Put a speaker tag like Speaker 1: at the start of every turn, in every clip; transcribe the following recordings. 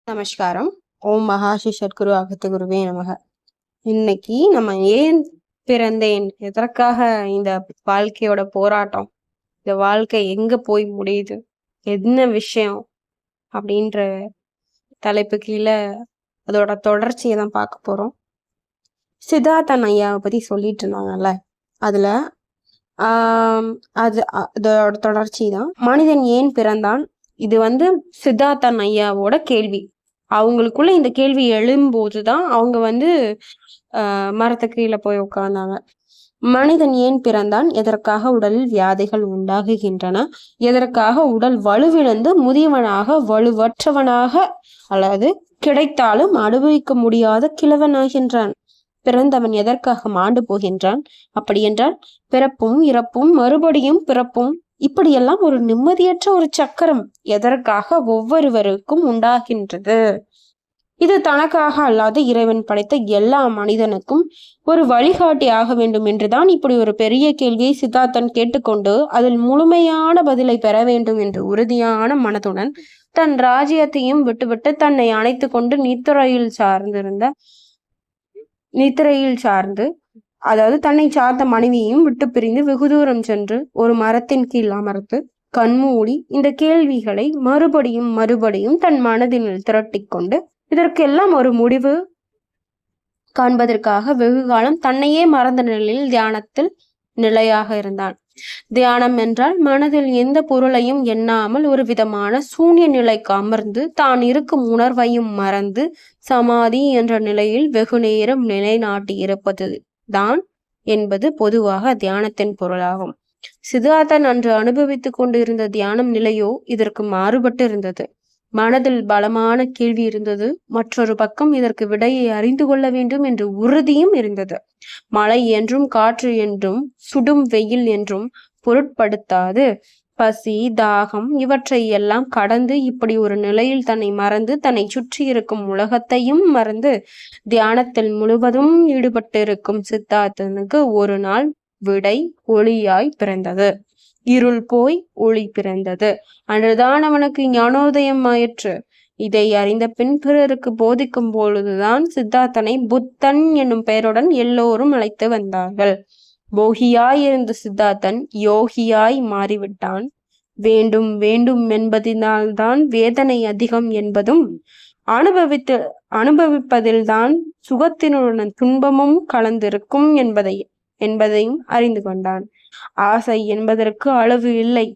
Speaker 1: நமஸ்காரம். ஓம் மகாஷி சத்குரு அகத்து குருவே நமக. இன்னைக்கு நம்ம ஏன் பிறந்தேன், எதற்காக இந்த வாழ்க்கையோட போராட்டம், இந்த வாழ்க்கை எங்க போய் முடியுது, என்ன விஷயம் அப்படின்ற தலைப்பு கீழே அதோட தொடர்ச்சியை தான் பார்க்க போறோம். சித்தார்த்தன் ஐயாவை பத்தி சொல்லிட்டு இருந்தாங்கல்ல, அதுல அதோட தொடர்ச்சி தான் மனிதன் ஏன் பிறந்தான். இது சித்தார்த்தன் ஐயாவோட கேள்வி. அவங்களுக்குள்ள இந்த கேள்வி எழும்போதுதான் அவங்க மரத்துக்கு கீழே போய் உட்கார்ந்தாங்க. மனிதன் ஏன் பிறந்தான், எதற்காக உடலில் வியாதிகள் உண்டாகுகின்றன, எதற்காக உடல் வலுவிழந்து முதியவனாக வலுவற்றவனாக அல்லது கிடைத்தாலும் அனுபவிக்க முடியாத கிழவனாகின்றான். பிறந்தவன் எதற்காக மாண்டு போகின்றான், அப்படி என்றால் பிறப்பும் இறப்பும் மறுபடியும் பிறப்பும் இப்படியெல்லாம் ஒரு நிம்மதியற்ற ஒரு சக்கரம் எதற்காக ஒவ்வொருவருக்கும் உண்டாகின்றது. இது தனக்காக அல்லாது இறைவன் படைத்த எல்லா மனிதனுக்கும் ஒரு வழிகாட்டி ஆக வேண்டும் என்றுதான் இப்படி ஒரு பெரிய கேள்வியை சித்தார்த்தன் கேட்டுக்கொண்டு அதில் முழுமையான பதிலை பெற வேண்டும் என்று உறுதியான மனதுடன் தன் ராஜ்யத்தையும் விட்டுவிட்டு தன்னை அணைத்து கொண்டு நித்திரையில் சார்ந்து அதாவது தன்னை சார்ந்த மனைவியையும் விட்டு பிரிந்து வெகு தூரம் சென்று ஒரு மரத்தின் கீழ் அமர்த்து கண்மூடி இந்த கேள்விகளை மறுபடியும் தன் மனதில் திரட்டி கொண்டு இதற்கெல்லாம் ஒரு முடிவு காண்பதற்காக வெகு காலம் தன்னையே மறந்த நிலையில் தியானத்தில் நிலையாக இருந்தான். தியானம் என்றால் மனதில் எந்த பொருளையும் எண்ணாமல் ஒரு விதமான சூன்ய நிலைக்கு அமர்ந்து தான் இருக்கும் உணர்வையும் மறந்து சமாதி என்ற நிலையில் வெகு நேரம் நிலைநாட்டி இருப்பது தான் என்பது பொதுவாக தியானத்தின் பொருளாகும். சித்தார்த்தன் அன்று அனுபவித்துக் கொண்டிருந்த தியானம் நிலையோ இதற்கு மாறுபட்டு இருந்தது. மனதில் பலமான கேள்வி இருந்தது, மற்றொரு பக்கம் இதற்கு விடையை அறிந்து கொள்ள வேண்டும் என்று உறுதியும் இருந்தது. மழை என்றும் காற்று என்றும் சுடும் வெயில் என்றும் பொருட்படுத்தாது பசி தாகம் இவற்றை எல்லாம் கடந்து இப்படி ஒரு நிலையில் தன்னை மறந்து தன்னை சுற்றி இருக்கும் உலகத்தையும் மறந்து தியானத்தில் முழுவதும் ஈடுபட்டிருக்கும் சித்தார்த்தனுக்கு ஒரு நாள் விடை ஒளியாய் பிறந்தது. இருள் போய் ஒளி பிறந்தது. அன்றுதான் அவனுக்கு ஞானோதயம் ஆயிற்று. இதை அறிந்த பின் பிறருக்கு போதிக்கும் பொழுதுதான் சித்தார்த்தனை புத்தன் என்னும் பெயருடன் எல்லோரும் அழைத்து வந்தார்கள். போகியாய் இருந்த சித்தார்த்தன் யோகியாய் மாறிவிட்டான். வேண்டும் வேண்டும் என்பதினால்தான் வேதனை அதிகம் என்பதும் அனுபவிப்பதில்தான் சுகத்தினுடன் துன்பமும் கலந்திருக்கும் என்பதையும் அறிந்து கொண்டான். ஆசை என்பதற்கு அளவு இல்லை.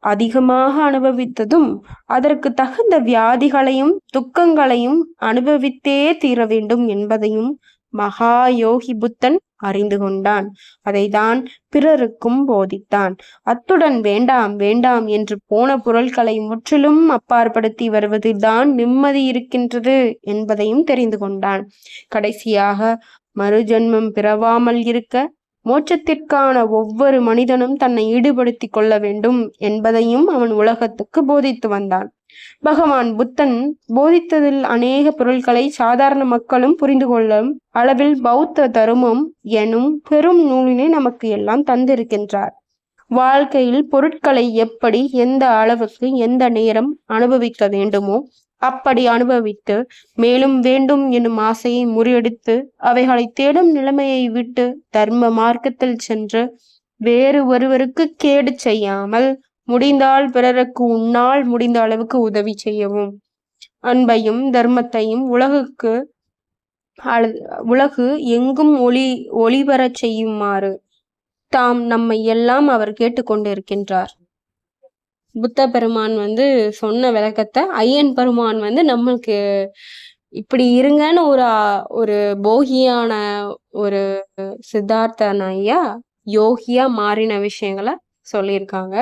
Speaker 1: அதிகமாக அனுபவித்ததும் அதற்கு தகுந்த வியாதிகளையும் துக்கங்களையும் அனுபவித்தே தீர வேண்டும் என்பதையும் மகா யோகி புத்தன் அறிந்து கொண்டான். அதைதான் பிறருக்கும் போதித்தான். அத்துடன் வேண்டாம் வேண்டாம் என்று போன பொருட்களை முற்றிலும் அப்பாற்படுத்தி வருவதில்தான் நிம்மதி இருக்கின்றது என்பதையும் தெரிந்து கொண்டான். கடைசியாக மறுஜன்மம் பிறவாமல் இருக்க மோட்சத்திற்கான ஒவ்வொரு மனிதனும் தன்னை ஈடுபடுத்தி கொள்ள வேண்டும் என்பதையும் அவன் உலகத்துக்கு போதித்து வந்தான். பகவான் புத்தன் போதித்ததில் அநேக பொருட்களை சாதாரண மக்களும் புரிந்து கொள்ளும் அளவில் பௌத்த தருமம் எனும் பெரும் நூலினை நமக்கு எல்லாம் தந்திருக்கின்றார். வாழ்க்கையில் பொருட்களை எப்படி எந்த அளவுக்கு எந்த நேரம் அனுபவிக்க வேண்டுமோ அப்படி அனுபவித்து மேலும் வேண்டும் எனும் ஆசையை முறியடித்து அவைகளை தேடும் நிலைமையை விட்டு தர்ம மார்க்கத்தில் சென்று வேறு ஒருவருக்கு கேடு செய்யாமல் முடிந்தால் பிறருக்கு உன்னால் முடிந்த அளவுக்கு உதவி செய்யவும் அன்பையும் தர்மத்தையும் உலகு எங்கும் ஒளிபர செய்யுமாறு தாம் நம்மை எல்லாம் அவர் கேட்டுக்கொண்டிருக்கின்றார். புத்த பெருமான் சொன்ன விளக்கத்தை ஐயன் பெருமான் நம்மளுக்கு இப்படி இருங்கன்னு ஒரு போகியான ஒரு சித்தார்த்தன் ஐயா யோகியா மாறின விஷயங்களை சொல்லியிருக்காங்க.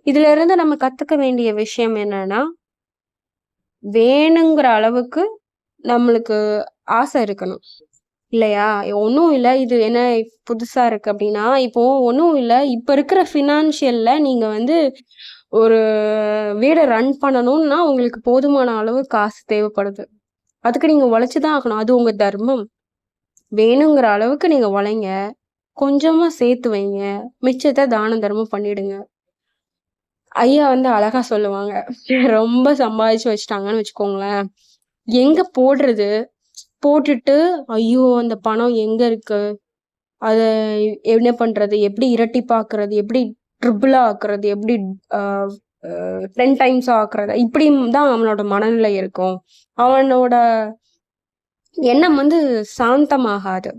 Speaker 1: இதுல இருந்து நம்ம கத்துக்க வேண்டிய விஷயம் என்னன்னா, வேணுங்கிற அளவுக்கு நம்மளுக்கு ஆசை இருக்கணும் இல்லையா? ஒன்றும் இல்லை, இது என்ன புதுசா இருக்கு அப்படின்னா, இப்போ ஒன்றும் இல்லை, இப்ப இருக்கிற ஃபினான்ஷியல்ல நீங்க ஒரு வீடை ரன் பண்ணணும்னா உங்களுக்கு போதுமான அளவு காசு தேவைப்படுது. அதுக்கு நீங்க உழைச்சுதான் ஆகணும். அது உங்க தர்மம். வேணுங்கிற அளவுக்கு நீங்க உழைங்க, கொஞ்சமா சேர்த்து வைங்க, மிச்சத்தை தான தர்மம் பண்ணிடுங்க. ஐயா அழகா சொல்லுவாங்க. ரொம்ப சம்பாதிச்சு வச்சுட்டாங்கன்னு வச்சுக்கோங்களேன், எங்க போடுறது? போட்டுட்டு ஐயோ அந்த பணம் எங்க இருக்கு, அத என்ன பண்றது, எப்படி இரட்டிப்பாக்குறது, எப்படி ட்ரிபிளா ஆக்குறது, எப்படி 10 டைம்ஸ் ஆக்குறது, இப்படி தான் அவனோட மனநிலை இருக்கும். அவனோட எண்ணம் வந்து சாந்தமாகாது.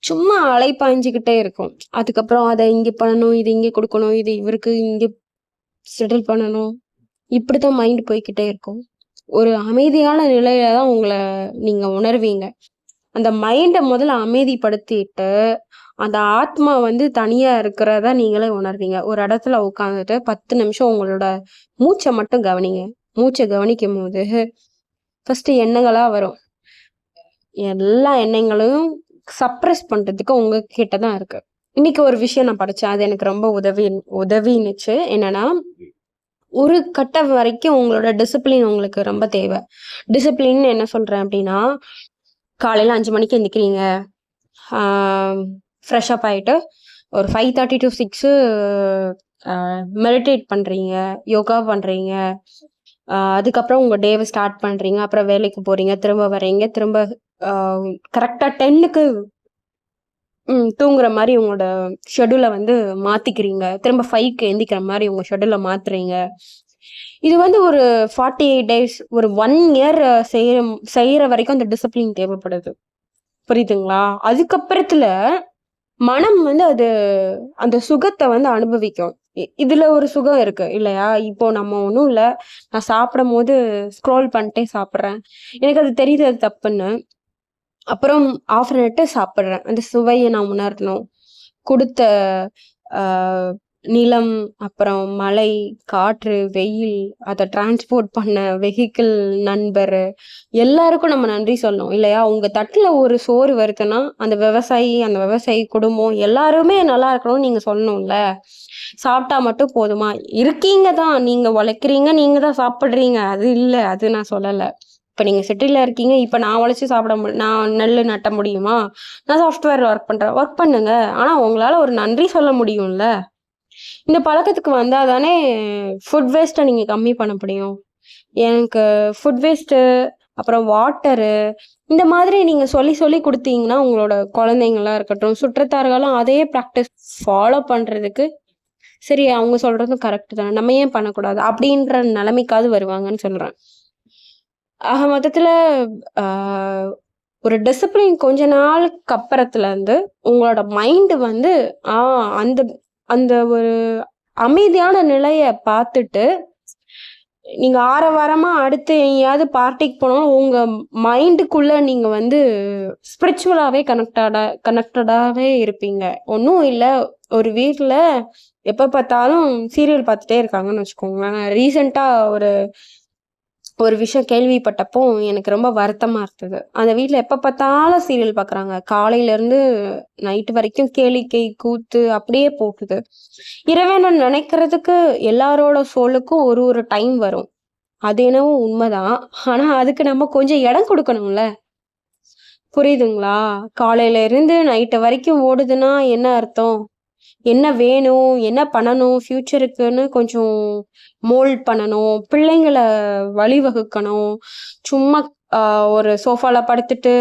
Speaker 1: சும்மா அலைப்பாய்ஞ்சுக்கிட்டே இருக்கும். அதுக்கப்புறம் அதை இங்க பண்ணணும், இது இங்க கொடுக்கணும், இது இவருக்கு இங்க செட்டில் பண்ணணும், இப்படித்தான் மைண்ட் போய்கிட்டே இருக்கும். ஒரு அமைதியான நிலையில தான் உங்களை நீங்க உணர்வீங்க. அந்த மைண்டை முதல்ல அமைதிப்படுத்திட்டு அந்த ஆத்மா வந்து தனியா இருக்கிறதா நீங்களே உணர்வீங்க. ஒரு இடத்துல உட்காந்துட்டு 10 நிமிஷம் உங்களோட மூச்சை மட்டும் கவனிங்க. மூச்சை கவனிக்கும் போது ஃபர்ஸ்ட் எண்ணங்களா வரும். எல்லா எண்ணங்களையும் சப்ரஸ் பண்றதுக்கு உங்ககிட்ட தான் இருக்கு. இன்னைக்கு ஒரு விஷயம் நான் படிச்சேன், அது எனக்கு ரொம்ப உதவினுச்சு. என்னன்னா, ஒரு கட்டம் வரைக்கும் உங்களோட டிசிப்ளின் உங்களுக்கு ரொம்ப தேவை. டிசிப்ளின் என்ன சொல்றேன் அப்படின்னா, காலையில 5 மணிக்கு எந்திக்கிறீங்க, ஃப்ரெஷ் அப் ஆயிட்டு ஒரு 5:30 to 6 மெடிடேட் பண்றீங்க, யோகா பண்றீங்க, அதுக்கப்புறம் உங்க டேவை ஸ்டார்ட் பண்றீங்க, அப்புறம் வேலைக்கு போறீங்க, திரும்ப வர்றீங்க, திரும்ப கரெக்டா 10க்கு தூங்குற மாதிரி உங்களோட ஷெடியூலை வந்து மாத்திக்கிறீங்க, திரும்ப 5க்கு எந்திக்கிற மாதிரி உங்க ஷெடியூலை மாத்துறீங்க. இது வந்து ஒரு 48 days, ஒரு 1 year செய்யற வரைக்கும் அந்த டிசிப்ளின் தேவைப்படுது. புரியுதுங்களா? அதுக்கப்புறத்துல மனம் வந்து அது அந்த சுகத்தை வந்து அனுபவிக்கும். இதுல ஒரு சுகம் இருக்கு இல்லையா? இப்போ நம்ம ஒன்றும் இல்லை, நான் சாப்பிடும் போது ஸ்க்ரோல் பண்ணிட்டே சாப்பிட்றேன், எனக்கு அது தெரியுது அது தப்புன்னு. அப்புறம் ஆஃப் பண்ணிட்டு சாப்பிட்றேன். அந்த சுவையை நான் உணரணும். கொடுத்த நிலம், அப்புறம் மழை, காற்று, வெயில், அதை டிரான்ஸ்போர்ட் பண்ண வெஹிக்கிள், நண்பர், எல்லாருக்கும் நம்ம நன்றி சொல்லணும் இல்லையா? உங்க தட்டுல ஒரு சோறு வருதுன்னா அந்த விவசாயி குடும்பம் எல்லாருமே நல்லா இருக்கணும்னு நீங்க சொல்லணும்ல. சாப்பிட்டா மட்டும் போதுமா? இருக்கீங்க தான், நீங்க உழைக்கிறீங்க, நீங்க தான் சாப்பிடுறீங்க, அது இல்லை, அது நான் சொல்லலை. இப்போ நீங்கள் சிட்டியில் இருக்கீங்க, இப்போ நான் உழைச்சி நான் நெல் நட்ட முடியுமா? நான் சாஃப்ட்வேரில் ஒர்க் பண்ணுங்க. ஆனால் உங்களால் ஒரு நன்றி சொல்ல முடியும்ல. இந்த பழக்கத்துக்கு வந்தால் தானே ஃபுட் வேஸ்ட்டை நீங்கள் கம்மி பண்ண முடியும். எனக்கு ஃபுட் வேஸ்ட்டு, அப்புறம் வாட்டரு, இந்த மாதிரி நீங்கள் சொல்லி சொல்லி கொடுத்தீங்கன்னா உங்களோட குழந்தைங்களாம் இருக்கட்டும், சுற்றத்தார்களும் அதே ப்ராக்டிஸ் ஃபாலோ பண்ணுறதுக்கு சரி அவங்க சொல்கிறதும் கரெக்டு தானே, நம்ம ஏன் பண்ணக்கூடாது அப்படின்ற நிலைமைக்காவது வருவாங்கன்னு சொல்கிறேன். ஆக மொத்தத்தில் ஒரு டிசிப்ளின் கொஞ்ச நாளுக்கு அப்புறத்துல இருந்து உங்களோட மைண்டு வந்து அந்த அந்த ஒரு அமைதியான நிலைய பார்த்துட்டு நீங்க ஆரவாரமா அடுத்து எங்கேயாவது பார்ட்டிக்கு போனாலும் உங்க மைண்டுக்குள்ள நீங்க வந்து ஸ்பிரிச்சுவலாவே கனெக்டடாவே இருப்பீங்க. ஒன்றும் இல்லை, ஒரு வீட்டில் எப்போ பார்த்தாலும் சீரியல் பார்த்துட்டே இருக்காங்கன்னு வச்சுக்கோங்களேன். ரீசெண்டா ஒரு விஷயம் கேள்விப்பட்டப்போ எனக்கு ரொம்ப வருத்தமா இருந்தது. அந்த வீட்டில் எப்போ பார்த்தாலும் சீரியல் பார்க்குறாங்க, காலையிலேருந்து நைட்டு வரைக்கும் கேளிக்கை கூத்து அப்படியே போகுது. இறைவனை நினைக்கிறதுக்கு எல்லாரோட சோலுக்கும் ஒரு ஒரு டைம் வரும், அது என்னவோ உண்மைதான். ஆனா அதுக்கு நம்ம கொஞ்சம் இடம் கொடுக்கணும்ல. புரியுதுங்களா? காலையில இருந்து நைட்டு வரைக்கும் ஓடுதுன்னா என்ன அர்த்தம்? என்ன வேணும், என்ன பண்ணணும் ஃபியூச்சருக்குன்னு கொஞ்சம் மோல்ட் பண்ணணும், பிள்ளைங்களை வழிவகுக்கணும். சும்மா ஒரு சோஃபால படுத்துட்டு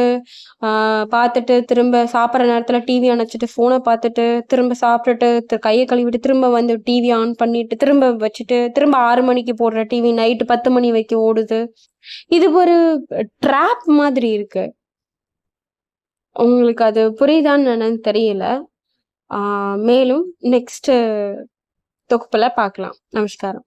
Speaker 1: பார்த்துட்டு திரும்ப சாப்பிட்ற நேரத்தில் டிவி அணைச்சிட்டு ஃபோனை பார்த்துட்டு திரும்ப சாப்பிட்டுட்டு கையை கழுவிட்டு திரும்ப வந்து டிவி ஆன் பண்ணிட்டு திரும்ப வச்சுட்டு திரும்ப 6 மணிக்கு போடுற டிவி நைட்டு 10 மணி வரைக்கும் ஓடுது. இது ஒரு ட்ராப் மாதிரி இருக்கு. உங்களுக்கு அது புரியுதான்னு என்னன்னு தெரியல. மேலும் நெக்ஸ்ட் தொகுப்புல பார்க்கலாம். நமஸ்காரம்.